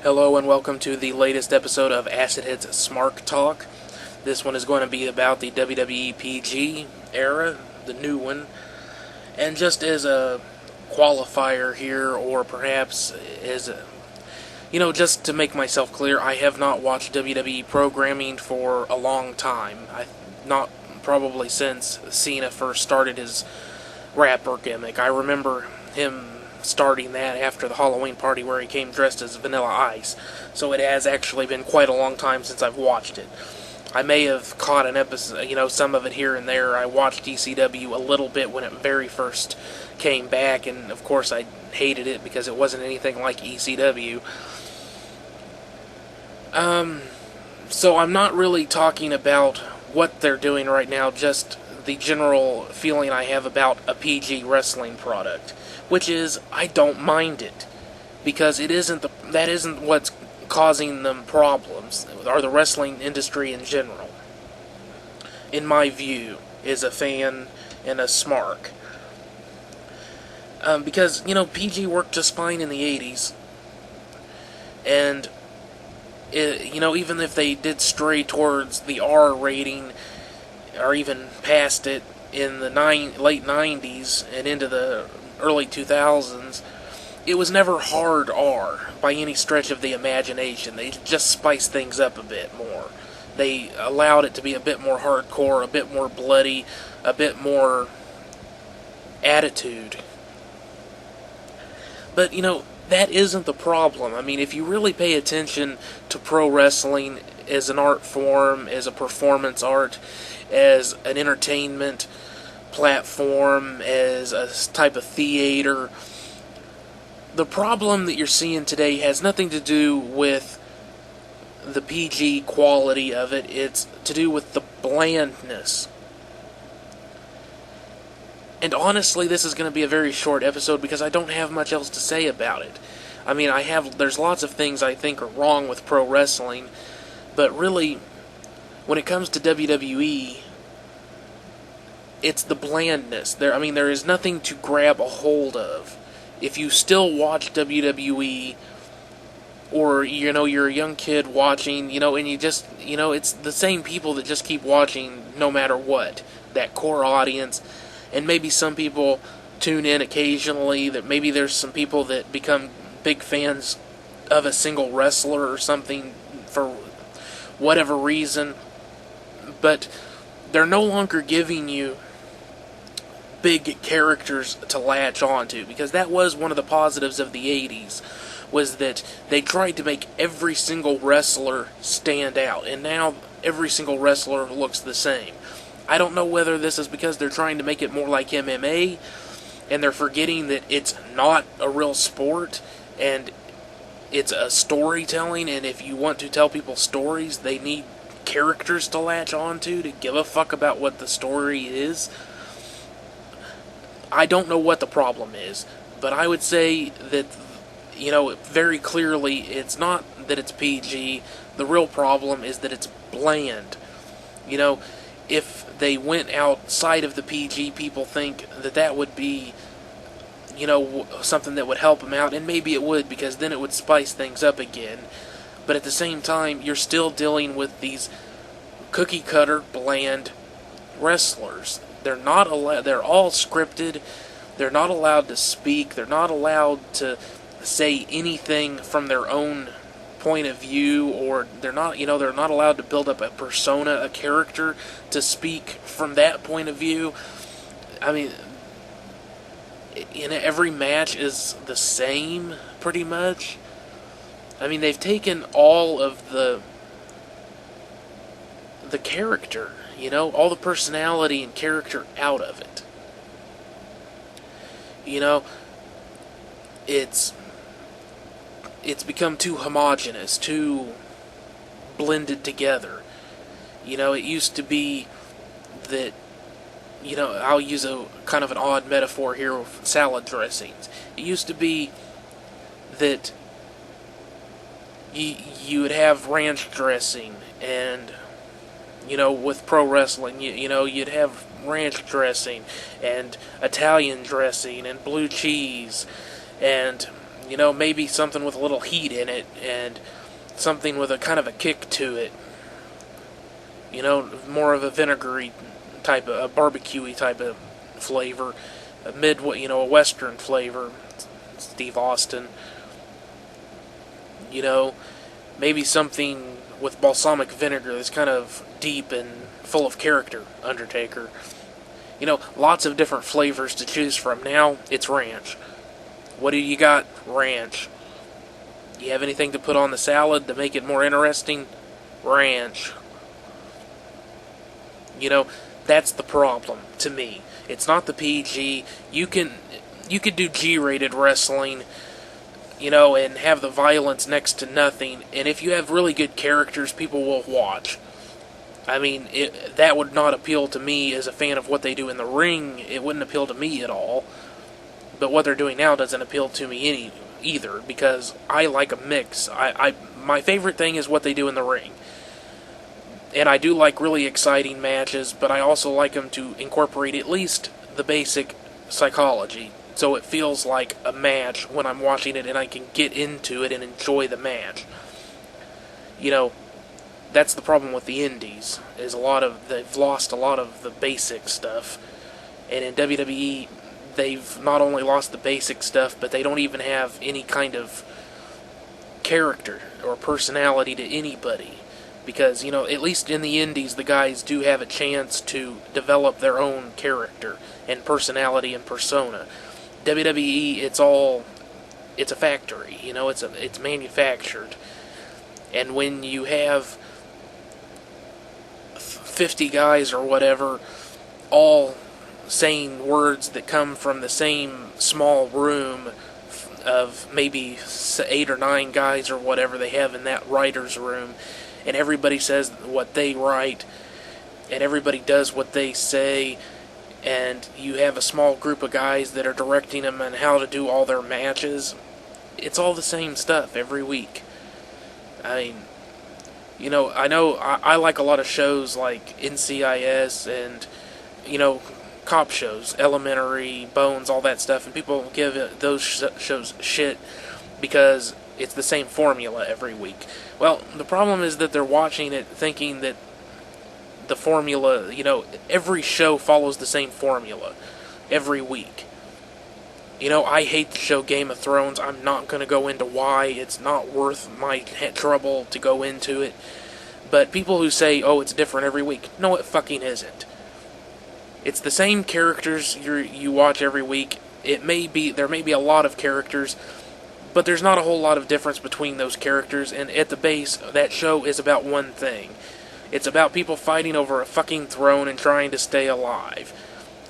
Hello and welcome to the latest episode of Acidhedz Smark Talk. This one is going to be about the WWE PG era, the new one. And just as a qualifier here, or perhaps as a, just to make myself clear, I have not watched WWE programming for a long time. Not probably since Cena first started his rapper gimmick. I remember him starting that after the Halloween party where he came dressed as Vanilla Ice. So it has actually been quite a long time since I've watched it. I may have caught an episode, some of it here and there. I watched ECW a little bit when it very first came back, and of course I hated it because it wasn't anything like ECW. So I'm not really talking about what they're doing right now, just the general feeling I have about a PG wrestling product, which is I don't mind it, because that isn't what's causing them problems, or the wrestling industry in general. In my view, as a fan and a Smark, because PG worked just fine in the 80s, and even if they did stray towards the R rating, or even past it in the late 90s and into the early 2000s, it was never hard R by any stretch of the imagination. They just spiced things up a bit more. They allowed it to be a bit more hardcore, a bit more bloody, a bit more attitude. But, that isn't the problem. I mean, if you really pay attention to pro wrestling as an art form, as a performance art, as an entertainment platform, as a type of theater, the problem that you're seeing today has nothing to do with the PG quality of it. It's to do with the blandness. And honestly, this is going to be a very short episode because I don't have much else to say about it. I mean, there's lots of things I think are wrong with pro wrestling, but really, when it comes to WWE, it's the blandness. There is nothing to grab a hold of. If you still watch WWE, or, you're a young kid watching, and you just, it's the same people that just keep watching no matter what, that core audience, and maybe some people tune in occasionally, that maybe there's some people that become big fans of a single wrestler or something for whatever reason, but they're no longer giving you big characters to latch onto, because that was one of the positives of the 80s, was that they tried to make every single wrestler stand out, and now every single wrestler looks the same. I don't know whether this is because they're trying to make it more like MMA, and they're forgetting that it's not a real sport, and it's a storytelling, and if you want to tell people stories, they need characters to latch onto to give a fuck about what the story is. I don't know what the problem is, but I would say that, very clearly, it's not that it's PG. The real problem is that it's bland. If they went outside of the PG, people think that would be, something that would help them out, and maybe it would, because then it would spice things up again. But at the same time, you're still dealing with these cookie-cutter, bland wrestlers. They're not allowed. They're all scripted. They're not allowed to speak. They're not allowed to say anything from their own point of view, or they're not allowed to build up a persona, a character, to speak from that point of view. I mean, every match is the same, pretty much. I mean, they've taken all of the character, all the personality and character out of it. It's become too homogenous, too blended together. It used to be that, I'll use a kind of an odd metaphor here with salad dressings. It used to be that you would have ranch dressing, and with pro wrestling, you'd have ranch dressing and Italian dressing and blue cheese and maybe something with a little heat in it, and something with a kind of a kick to it. More of a vinegary type of, a barbecue-y type of flavor, a Western flavor, Steve Austin. Maybe something with balsamic vinegar that's kind of deep and full of character, Undertaker. Lots of different flavors to choose from. Now, it's ranch. What do you got? Ranch. You have anything to put on the salad to make it more interesting? Ranch. That's the problem, to me. It's not the PG. You could do G-rated wrestling, and have the violence next to nothing, and if you have really good characters, people will watch. I mean, that would not appeal to me as a fan of what they do in the ring. It wouldn't appeal to me at all. But what they're doing now doesn't appeal to me either, because I like a mix. My favorite thing is what they do in the ring. And I do like really exciting matches, but I also like them to incorporate at least the basic psychology, so it feels like a match when I'm watching it and I can get into it and enjoy the match. That's the problem with the indies, is they've lost a lot of the basic stuff. And in WWE, they've not only lost the basic stuff, but they don't even have any kind of character or personality to anybody. Because, at least in the indies, the guys do have a chance to develop their own character and personality and persona. WWE, it's a factory, it's manufactured. And when you have 50 guys or whatever, all saying words that come from the same small room of maybe 8 or 9 guys or whatever they have in that writer's room, and everybody says what they write, and everybody does what they say, and you have a small group of guys that are directing them on how to do all their matches, it's all the same stuff every week. I mean, I like a lot of shows like NCIS and, cop shows, Elementary, Bones, all that stuff, and people give those shows shit because it's the same formula every week. Well, the problem is that they're watching it thinking that the formula, every show follows the same formula every week. I hate the show Game of Thrones. I'm not going to go into why. It's not worth my trouble to go into it. But people who say, oh, it's different every week, no, it fucking isn't. It's the same characters you watch every week. There may be a lot of characters, but there's not a whole lot of difference between those characters, and at the base, that show is about one thing. It's about people fighting over a fucking throne and trying to stay alive.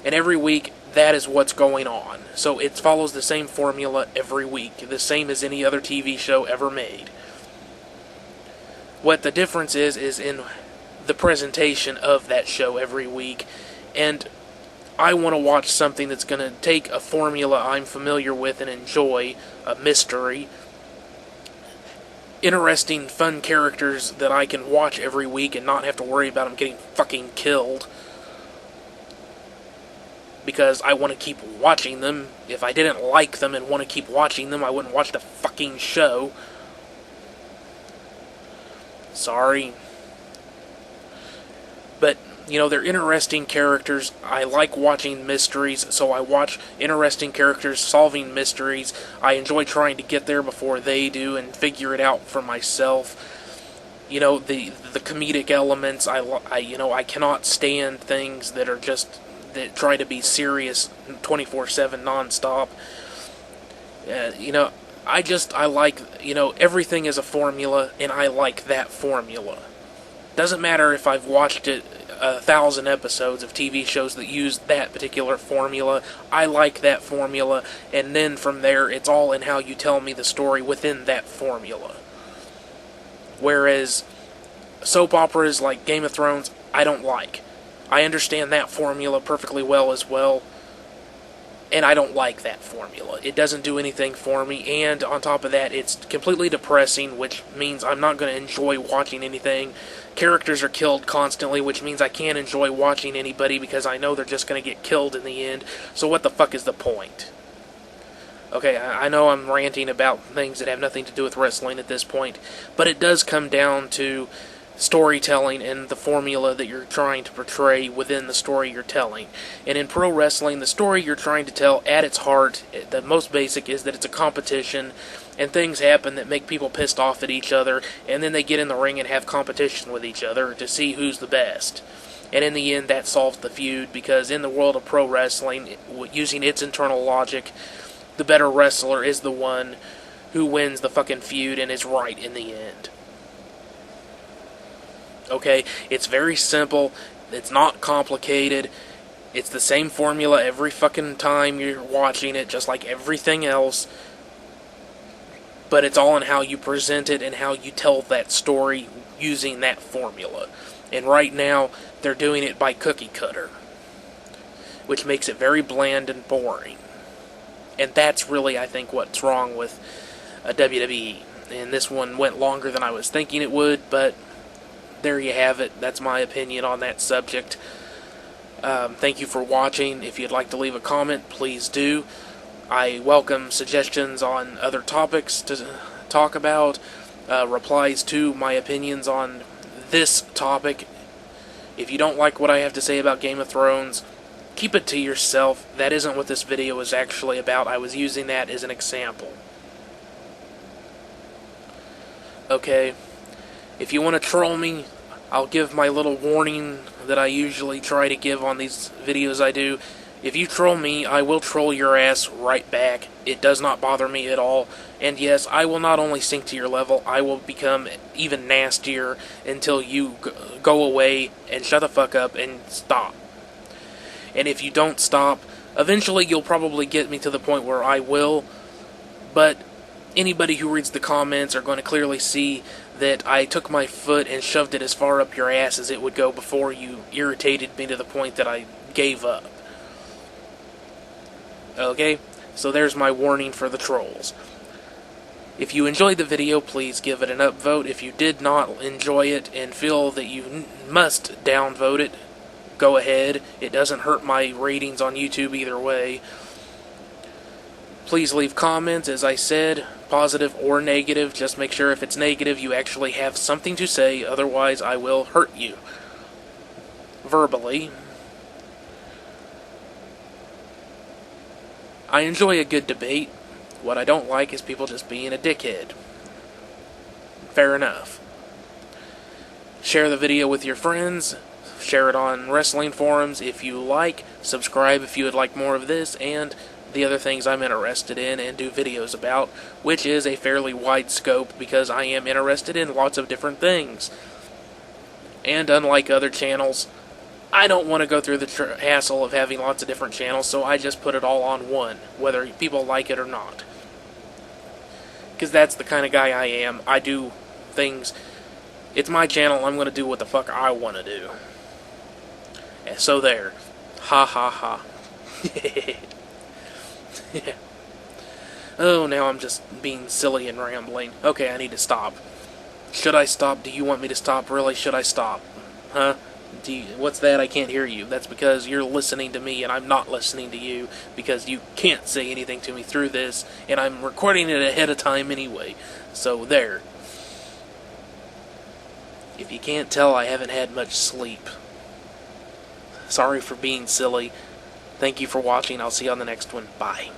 And every week, that is what's going on. So it follows the same formula every week, the same as any other TV show ever made. What the difference is in the presentation of that show every week, and I want to watch something that's going to take a formula I'm familiar with and enjoy, a mystery, interesting, fun characters that I can watch every week and not have to worry about them getting fucking killed, because I want to keep watching them. If I didn't like them and want to keep watching them, I wouldn't watch the fucking show. Sorry. But, they're interesting characters. I like watching mysteries, so I watch interesting characters solving mysteries. I enjoy trying to get there before they do and figure it out for myself. The comedic elements, I cannot stand things that are just, that try to be serious 24/7 non-stop. I like, everything is a formula, and I like that formula. Doesn't matter if I've watched 1,000 episodes of TV shows that use that particular formula. I like that formula, and then from there, it's all in how you tell me the story within that formula. Whereas soap operas like Game of Thrones, I don't like. I understand that formula perfectly well as well, and I don't like that formula. It doesn't do anything for me, and on top of that, it's completely depressing, which means I'm not going to enjoy watching anything. Characters are killed constantly, which means I can't enjoy watching anybody because I know they're just going to get killed in the end, so what the fuck is the point? Okay, I know I'm ranting about things that have nothing to do with wrestling at this point, but it does come down to storytelling and the formula that you're trying to portray within the story you're telling. And in pro wrestling, the story you're trying to tell at its heart, the most basic, is that it's a competition, and things happen that make people pissed off at each other, and then they get in the ring and have competition with each other to see who's the best. And in the end, that solves the feud, because in the world of pro wrestling, using its internal logic, the better wrestler is the one who wins the fucking feud and is right in the end. Okay, it's very simple, it's not complicated, it's the same formula every fucking time you're watching it, just like everything else, but it's all in how you present it and how you tell that story using that formula. And right now, they're doing it by cookie cutter, which makes it very bland and boring. And that's really, I think, what's wrong with WWE. And this one went longer than I was thinking it would, but there you have it. That's my opinion on that subject. Thank you for watching. If you'd like to leave a comment, please do. I welcome suggestions on other topics to talk about, replies to my opinions on this topic. If you don't like what I have to say about Game of Thrones, keep it to yourself. That isn't what this video is actually about. I was using that as an example. Okay? If you want to troll me, I'll give my little warning that I usually try to give on these videos I do. If you troll me, I will troll your ass right back. It does not bother me at all. And yes, I will not only sink to your level, I will become even nastier until you go away and shut the fuck up and stop. And if you don't stop, eventually you'll probably get me to the point where I will. But anybody who reads the comments are going to clearly see that I took my foot and shoved it as far up your ass as it would go before you irritated me to the point that I gave up. Okay? So there's my warning for the trolls. If you enjoyed the video, please give it an upvote. If you did not enjoy it and feel that you must downvote it, go ahead. It doesn't hurt my ratings on YouTube either way. Please leave comments, as I said, positive or negative. Just make sure if it's negative you actually have something to say, otherwise I will hurt you. Verbally. I enjoy a good debate. What I don't like is people just being a dickhead. Fair enough. Share the video with your friends. Share it on wrestling forums if you like. Subscribe if you would like more of this and the other things I'm interested in and do videos about, which is a fairly wide scope because I am interested in lots of different things. And unlike other channels, I don't want to go through the hassle of having lots of different channels, so I just put it all on one, whether people like it or not. Because that's the kind of guy I am. I do things. It's my channel, I'm going to do what the fuck I want to do. So there. Ha ha ha. Yeah. Oh, now I'm just being silly and rambling. Okay, I need to stop. Should I stop? Do you want me to stop? Really? Should I stop? Huh? What's that? I can't hear you. That's because you're listening to me and I'm not listening to you because you can't say anything to me through this and I'm recording it ahead of time anyway. So there. If you can't tell, I haven't had much sleep. Sorry for being silly. Thank you for watching. I'll see you on the next one. Bye.